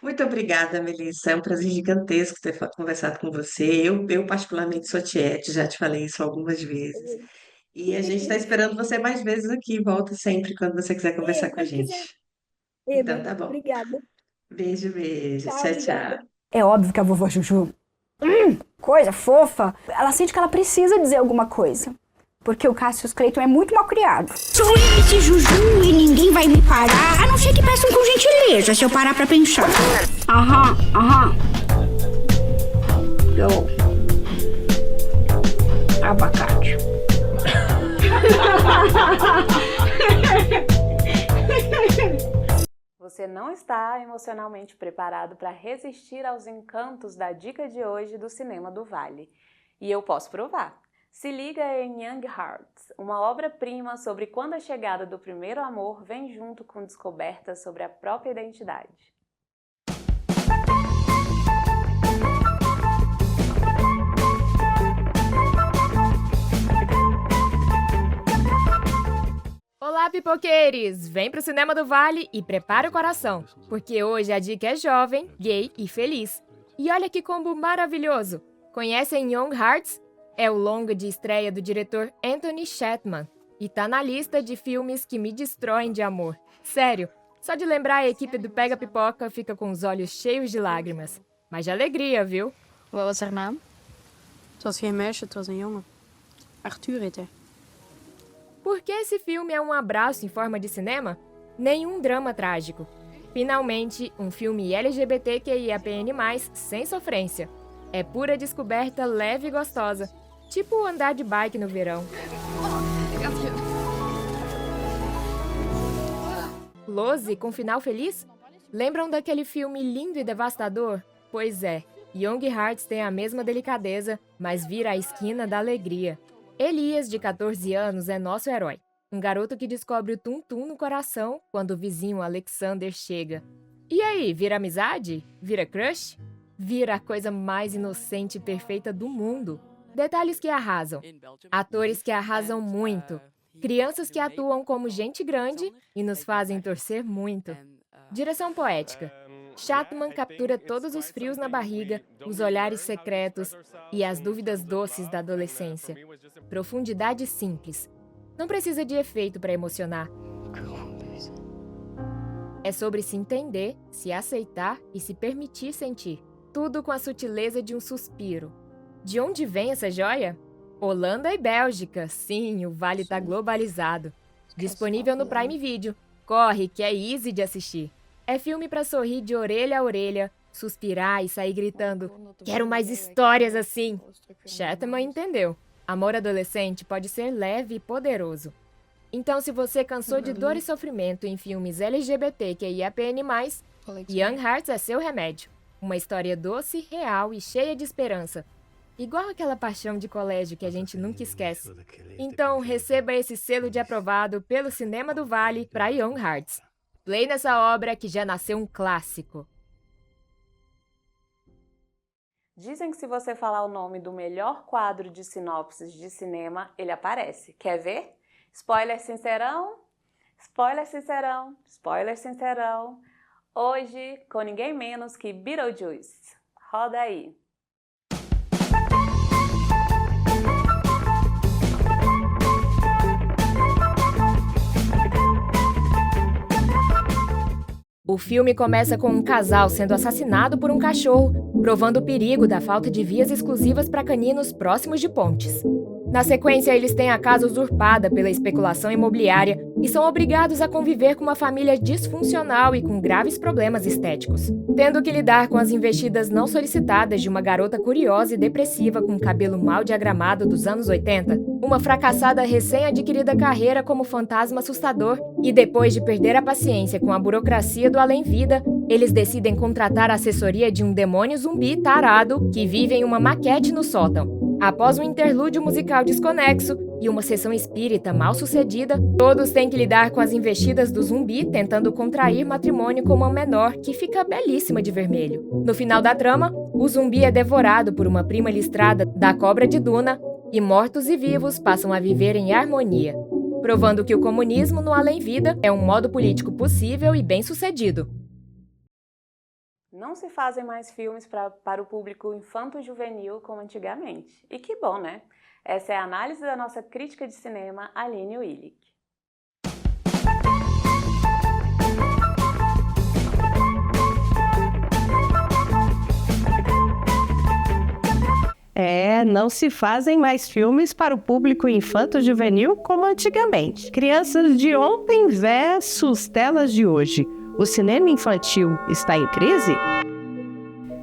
muito obrigada, Melissa. É um prazer gigantesco ter conversado com você. Eu particularmente sou tiete, já te falei isso algumas vezes. E a gente está esperando você mais vezes aqui. Volta sempre quando você quiser conversar com a Quando gente. quiser. Então, Eba, tá bom. obrigada. Beijo, beijo. Tchau, Tchau, obrigada. tchau. É óbvio que a vovó Juju, coisa fofa, ela sente que ela precisa dizer alguma coisa. Porque o Cassius Clayton é muito mal criado. Sou esse Juju e ninguém vai me parar, a não ser que peçam com gentileza, se eu parar pra pensar. Aham. Eu... Abacate. Você não está emocionalmente preparado para resistir aos encantos da dica de hoje do Cinema do Vale. E eu posso provar. Se liga em Young Hearts, uma obra-prima sobre quando a chegada do primeiro amor vem junto com descobertas sobre a própria identidade. Olá, pipoqueiros! Vem pro Cinema do Vale e prepara o coração, porque hoje a dica é jovem, gay e feliz. E olha que combo maravilhoso! Conhecem Young Hearts? É o longa de estreia do diretor Anthony Shatman e tá na lista de filmes que me destroem de amor. Sério, só de lembrar a equipe do Pega Pipoca fica com os olhos cheios de lágrimas. Mas de alegria, viu? Wat was haar naam? Het was geen meisje, het was een jongen. Arthur heet hij. Por que esse filme é um abraço em forma de cinema? Nenhum drama trágico. Finalmente, um filme LGBTQIAPN+, sem sofrência. É pura descoberta leve e gostosa. Tipo andar de bike no verão. Lose com final feliz? Lembram daquele filme lindo e devastador? Pois é, Young Hearts tem a mesma delicadeza, mas vira a esquina da alegria. Elias, de 14 anos, é nosso herói. Um garoto que descobre o tum-tum no coração quando o vizinho Alexander chega. E aí, vira amizade? Vira crush? Vira a coisa mais inocente e perfeita do mundo. Detalhes que arrasam. Atores que arrasam muito. Crianças que atuam como gente grande e nos fazem torcer muito. Direção poética. Shatman captura todos os frios na barriga, os olhares secretos e as dúvidas doces da adolescência. Profundidade simples. Não precisa de efeito para emocionar. É sobre se entender, se aceitar e se permitir sentir. Tudo com a sutileza de um suspiro. De onde vem essa joia? Holanda e Bélgica. Sim, o Vale tá globalizado. Disponível no Prime Video. Corre, que é easy de assistir. É filme pra sorrir de orelha a orelha, suspirar e sair gritando: quero mais histórias assim. Shatman entendeu. Amor adolescente pode ser leve e poderoso. Então, se você cansou de dor e sofrimento em filmes LGBTQIAPN+, Young Hearts é seu remédio. Uma história doce, real e cheia de esperança. Igual aquela paixão de colégio que a gente nunca esquece. Então, receba esse selo de aprovado pelo Cinema do Vale para Young Hearts. Play nessa obra que já nasceu um clássico. Dizem que se você falar o nome do melhor quadro de sinopses de cinema, ele aparece. Quer ver? Spoiler sincerão? Spoiler sincerão? Spoiler sincerão? Hoje, com ninguém menos que Beetlejuice. Roda aí. O filme começa com um casal sendo assassinado por um cachorro, provando o perigo da falta de vias exclusivas para caninos próximos de pontes. Na sequência, eles têm a casa usurpada pela especulação imobiliária e são obrigados a conviver com uma família disfuncional e com graves problemas estéticos, tendo que lidar com as investidas não solicitadas de uma garota curiosa e depressiva com cabelo mal diagramado dos anos 80, uma fracassada recém-adquirida carreira como fantasma assustador e, depois de perder a paciência com a burocracia do além-vida, eles decidem contratar a assessoria de um demônio zumbi tarado que vive em uma maquete no sótão. Após um interlúdio musical desconexo e uma sessão espírita mal sucedida, todos têm que lidar com as investidas do zumbi tentando contrair matrimônio com uma menor que fica belíssima de vermelho. No final da trama, o zumbi é devorado por uma prima listrada da cobra de Duna e mortos e vivos passam a viver em harmonia, provando que o comunismo no além-vida é um modo político possível e bem-sucedido. não se fazem mais filmes para o público infanto-juvenil como antigamente. E que bom, né? Essa é a análise da nossa crítica de cinema, Aline Willig. Não se fazem mais filmes para o público infanto-juvenil como antigamente. Crianças de ontem versus telas de hoje. O cinema infantil está em crise?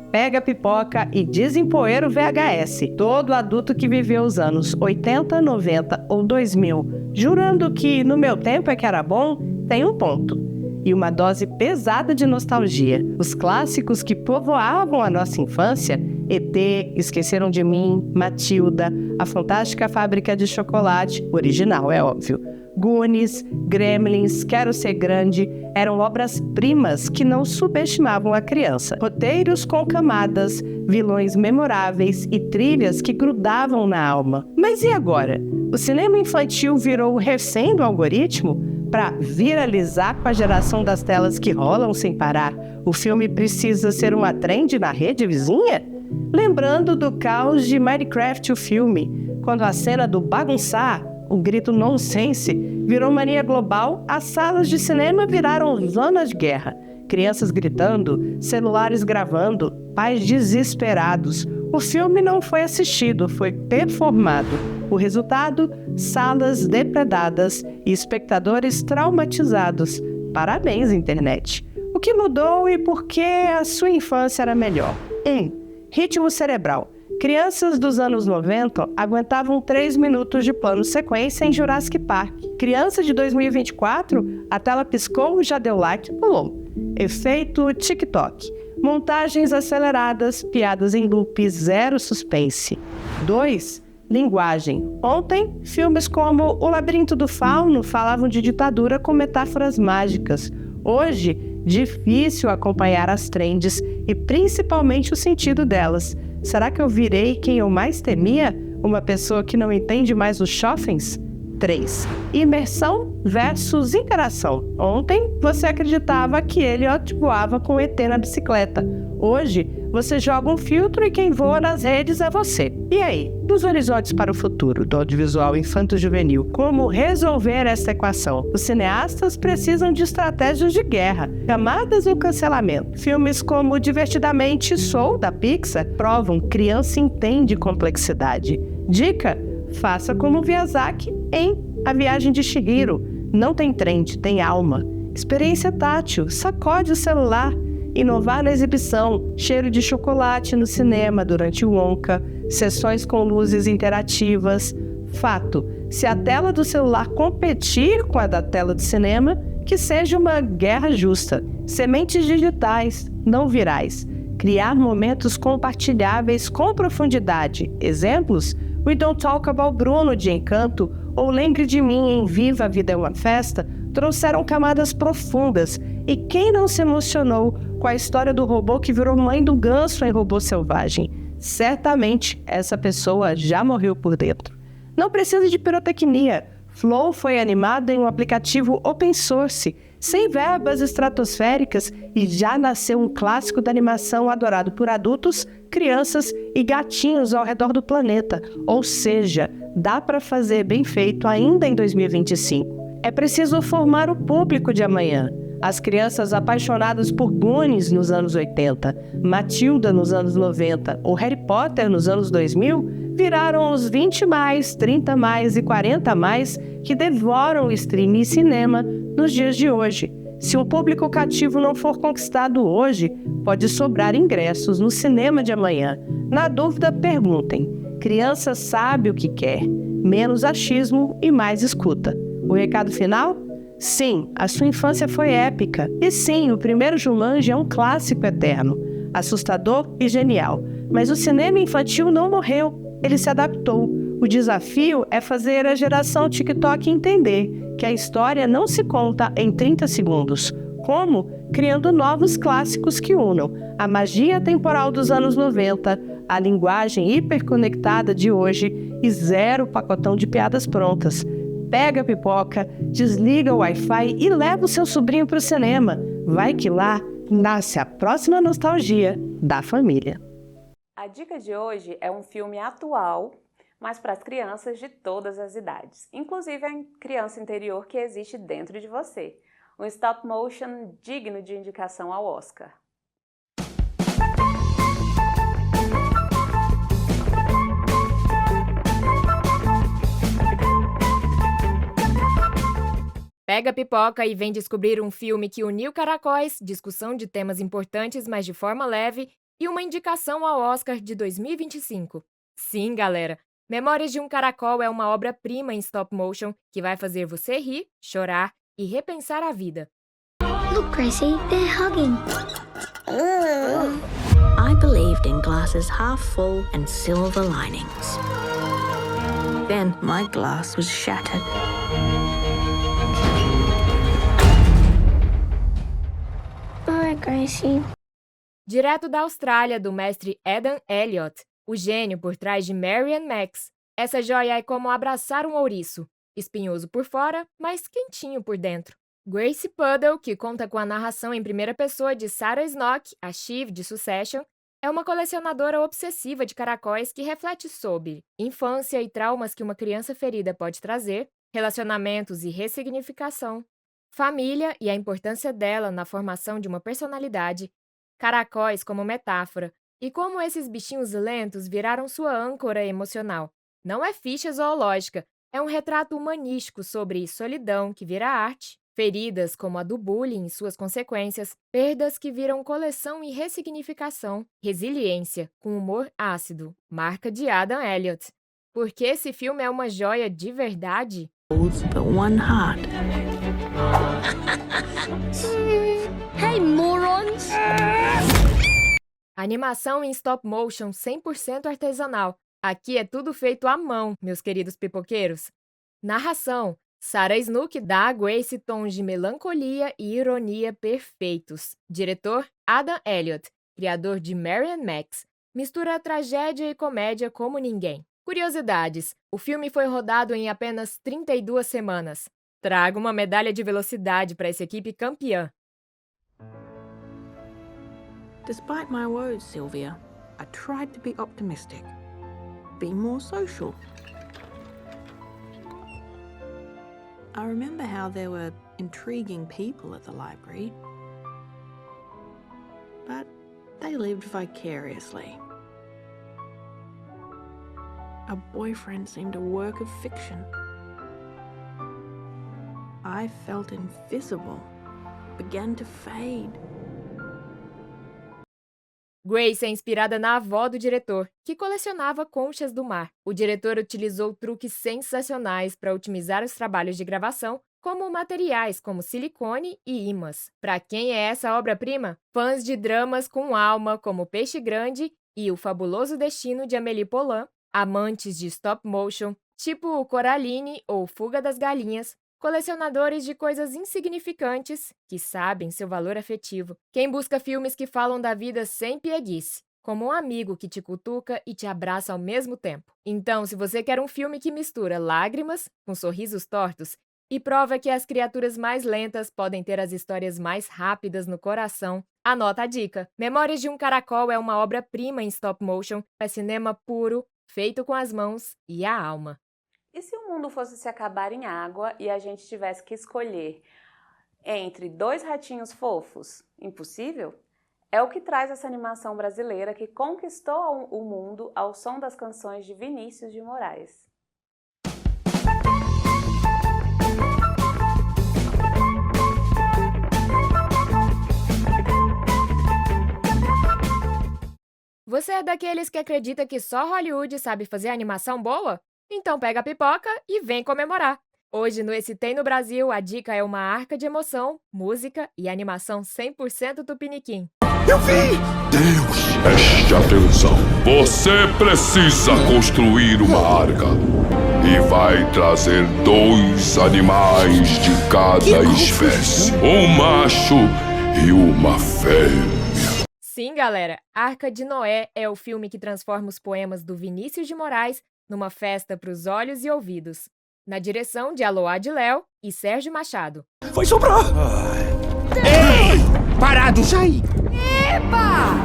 Pega a pipoca e desempoeira o VHS. Todo adulto que viveu os anos 80, 90 ou 2000, jurando que no meu tempo é que era bom, tem um ponto. E uma dose pesada de nostalgia. Os clássicos que povoavam a nossa infância, E.T., Esqueceram de Mim, Matilda, A Fantástica Fábrica de Chocolate, original, é óbvio, Goonies, Gremlins, Quero Ser Grande, eram obras-primas que não subestimavam a criança. Roteiros com camadas, vilões memoráveis e trilhas que grudavam na alma. Mas e agora? O cinema infantil virou refém do algoritmo? Para viralizar com a geração das telas que rolam sem parar, o filme precisa ser uma trend na rede vizinha? Lembrando do caos de Minecraft o filme, quando a cena do bagunçar, o grito nonsense, virou mania global, as salas de cinema viraram zonas de guerra. Crianças gritando, celulares gravando, pais desesperados. O filme não foi assistido, foi performado. O resultado? Salas depredadas e espectadores traumatizados. Parabéns, internet! O que mudou e por que a sua infância era melhor? 1. Ritmo cerebral. Crianças dos anos 90 aguentavam 3 minutos de plano sequência em Jurassic Park. Criança de 2024, a tela piscou, já deu like e pulou. Efeito TikTok. Montagens aceleradas, piadas em loop, zero suspense. 2. Linguagem. Ontem, filmes como O Labirinto do Fauno falavam de ditadura com metáforas mágicas. Hoje, difícil acompanhar as trends e principalmente o sentido delas. Será que eu virei quem eu mais temia? Uma pessoa que não entende mais os chofens? 3. Imersão versus interação. Ontem, você acreditava que Elliot voava com ET na bicicleta. Hoje, você joga um filtro e quem voa nas redes é você. E aí, dos horizontes para o futuro do audiovisual infanto-juvenil, como resolver essa equação? Os cineastas precisam de estratégias de guerra, camadas ou cancelamento. Filmes como Divertidamente Soul, da Pixar, provam que criança entende complexidade. Dica: faça como Miyazaki em A Viagem de Chihiro. Não tem trend, tem alma. Experiência tátil, sacode o celular. Inovar na exibição, cheiro de chocolate no cinema durante o Wonka, sessões com luzes interativas. Fato: se a tela do celular competir com a da tela do cinema, que seja uma guerra justa. Sementes digitais, não virais. Criar momentos compartilháveis com profundidade. Exemplos? We Don't Talk About Bruno, de Encanto, ou Lembre de Mim em Viva a Vida é uma Festa, trouxeram camadas profundas. E quem não se emocionou com a história do robô que virou mãe do ganso em Robô Selvagem? Certamente essa pessoa já morreu por dentro. Não precisa de pirotecnia. Flow foi animado em um aplicativo open source, sem verbas estratosféricas, e já nasceu um clássico da animação adorado por adultos, crianças e gatinhos ao redor do planeta. Ou seja, dá para fazer bem feito ainda em 2025. É preciso formar o público de amanhã. As crianças apaixonadas por Goonies nos anos 80, Matilda nos anos 90 ou Harry Potter nos anos 2000 viraram os 20+, 30+, e 40+, que devoram o streaming e cinema nos dias de hoje. Se um público cativo não for conquistado hoje, pode sobrar ingressos no cinema de amanhã. Na dúvida, perguntem. Criança sabe o que quer, menos achismo e mais escuta. O recado final? Sim, a sua infância foi épica. E sim, o primeiro Jumanji é um clássico eterno, assustador e genial. Mas o cinema infantil não morreu, ele se adaptou. O desafio é fazer a geração TikTok entender que a história não se conta em 30 segundos. Como? Criando novos clássicos que unam a magia temporal dos anos 90, a linguagem hiperconectada de hoje e zero pacotão de piadas prontas. Pega a pipoca, desliga o Wi-Fi e leva o seu sobrinho para o cinema. Vai que lá nasce a próxima nostalgia da família. A dica de hoje é um filme atual, mas para as crianças de todas as idades, inclusive a criança interior que existe dentro de você. Um stop motion digno de indicação ao Oscar. Pega a pipoca e vem descobrir um filme que uniu caracóis, discussão de temas importantes, mas de forma leve, e uma indicação ao Oscar de 2025. Sim, galera! Memórias de um Caracol é uma obra-prima em stop motion que vai fazer você rir, chorar e repensar a vida. Look, Gracie, they're hugging. I believed in glasses half full and silver linings. Then my glass was shattered. Bye, Gracie. Direto da Austrália, do mestre Adam Elliott, o gênio por trás de Mary and Max. Essa joia é como abraçar um ouriço, espinhoso por fora, mas quentinho por dentro. Gracie Puddle, que conta com a narração em primeira pessoa de Sarah Snook, a Shiv de Succession, é uma colecionadora obsessiva de caracóis que reflete sobre infância e traumas que uma criança ferida pode trazer, relacionamentos e ressignificação, família e a importância dela na formação de uma personalidade, caracóis como metáfora, e como esses bichinhos lentos viraram sua âncora emocional. Não é ficha zoológica, é um retrato humanístico sobre solidão que vira arte, feridas como a do bullying e suas consequências, perdas que viram coleção e ressignificação, resiliência com humor ácido, marca de Adam Elliott. Porque esse filme é uma joia de verdade? But one heart. Hey, morons! Animação em stop motion 100% artesanal. Aqui é tudo feito à mão, meus queridos pipoqueiros. Narração. Sarah Snook dá a Gracie tons de melancolia e ironia perfeitos. Diretor, Adam Elliott, criador de Mary and Max. Mistura tragédia e comédia como ninguém. Curiosidades. O filme foi rodado em apenas 32 semanas. Trago uma medalha de velocidade para essa equipe campeã. Despite my woes, Sylvia, I tried to be optimistic. Be more social. I remember how there were intriguing people at the library. But they lived vicariously. A boyfriend seemed a work of fiction. I felt invisible, began to fade. Grace é inspirada na avó do diretor, que colecionava conchas do mar. O diretor utilizou truques sensacionais para otimizar os trabalhos de gravação, como materiais como silicone e ímãs. Para quem é essa obra-prima? Fãs de dramas com alma, como Peixe Grande e O Fabuloso Destino de Amélie Poulain, amantes de stop motion, tipo Coraline ou Fuga das Galinhas, colecionadores de coisas insignificantes que sabem seu valor afetivo. Quem busca filmes que falam da vida sem pieguice, como um amigo que te cutuca e te abraça ao mesmo tempo. Então, se você quer um filme que mistura lágrimas com sorrisos tortos e prova que as criaturas mais lentas podem ter as histórias mais rápidas no coração, anota a dica. Memórias de um Caracol é uma obra-prima em stop motion, é cinema puro, feito com as mãos e a alma. E se o mundo fosse se acabar em água e a gente tivesse que escolher entre dois ratinhos fofos? Impossível? É o que traz essa animação brasileira que conquistou o mundo ao som das canções de Vinícius de Moraes. Você é daqueles que acredita que só Hollywood sabe fazer animação boa? Então pega a pipoca e vem comemorar! Hoje no Esse Tem no Brasil, a dica é uma arca de emoção, música e animação 100% tupiniquim. Eu vi! Deus, preste atenção. Você precisa construir uma arca. E vai trazer 2 animais de cada espécie. Um macho e uma fêmea. Sim, galera, Arca de Noé é o filme que transforma os poemas do Vinícius de Moraes numa festa para os olhos e ouvidos. Na direção de Aloá de Léo e Sérgio Machado. Vai sobrar! Ei! parado, Jair! Epa!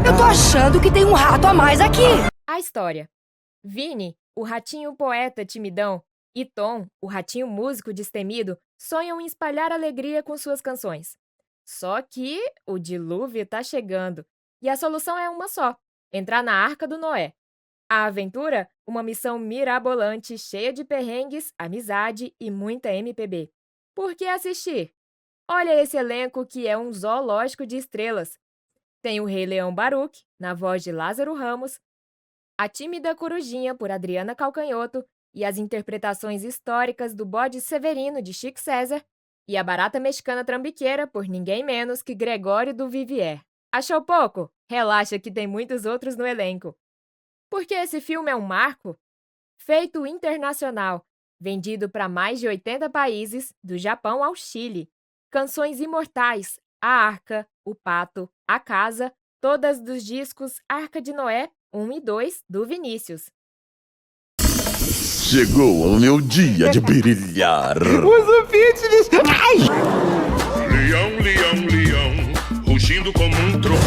Eu tô achando que tem um rato a mais aqui. A história. Vini, o ratinho poeta timidão, e Tom, o ratinho músico destemido, sonham em espalhar alegria com suas canções. Só que o dilúvio tá chegando, e a solução é uma só: entrar na Arca do Noé. A aventura? Uma missão mirabolante, cheia de perrengues, amizade e muita MPB. Por que assistir? Olha esse elenco que é um zoológico de estrelas. Tem o Rei Leão Baruch, na voz de Lázaro Ramos, a tímida Corujinha, por Adriana Calcanhoto, e as interpretações históricas do Bode Severino, de Chico César, e a Barata Mexicana Trambiqueira, por ninguém menos que Gregório do Vivier. Achou pouco? Relaxa que tem muitos outros no elenco. Porque esse filme é um marco? Feito internacional, vendido para mais de 80 países, do Japão ao Chile. Canções imortais, A Arca, O Pato, A Casa, todas dos discos Arca de Noé 1 e 2, do Vinícius. Chegou o meu dia de brilhar. Uso fitness! Ai! Leão, leão, leão, rugindo como um trovão.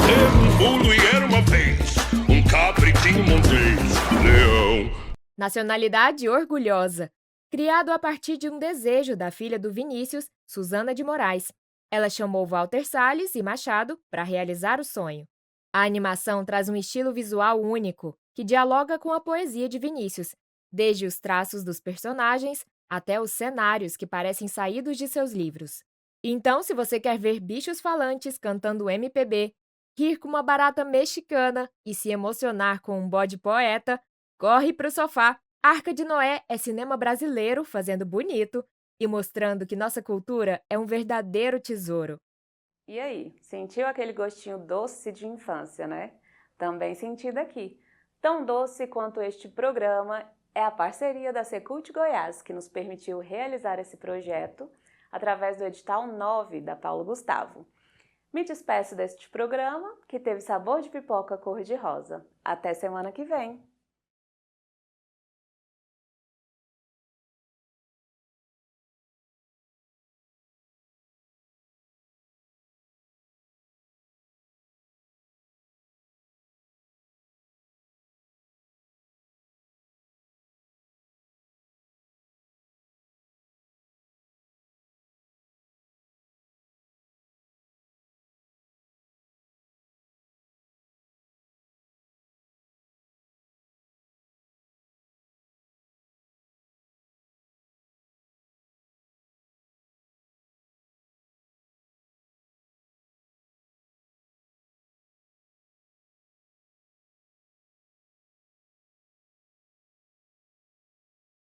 Era um pulo e era uma vez um cabritinho montês. Leão. Nacionalidade orgulhosa. Criado a partir de um desejo da filha do Vinícius, Suzana de Moraes. Ela chamou Walter Salles e Machado para realizar o sonho. A animação traz um estilo visual único, que dialoga com a poesia de Vinícius, desde os traços dos personagens até os cenários que parecem saídos de seus livros. Então, se você quer ver bichos falantes cantando MPB, rir com uma barata mexicana e se emocionar com um bode poeta, corre pro sofá. Arca de Noé é cinema brasileiro fazendo bonito e mostrando que nossa cultura é um verdadeiro tesouro. E aí, sentiu aquele gostinho doce de infância, né? Também senti daqui. Tão doce quanto este programa é a parceria da Secult Goiás, que nos permitiu realizar esse projeto através do edital 9 da Paulo Gustavo. Me despeço deste programa, que teve sabor de pipoca cor-de-rosa. Até semana que vem!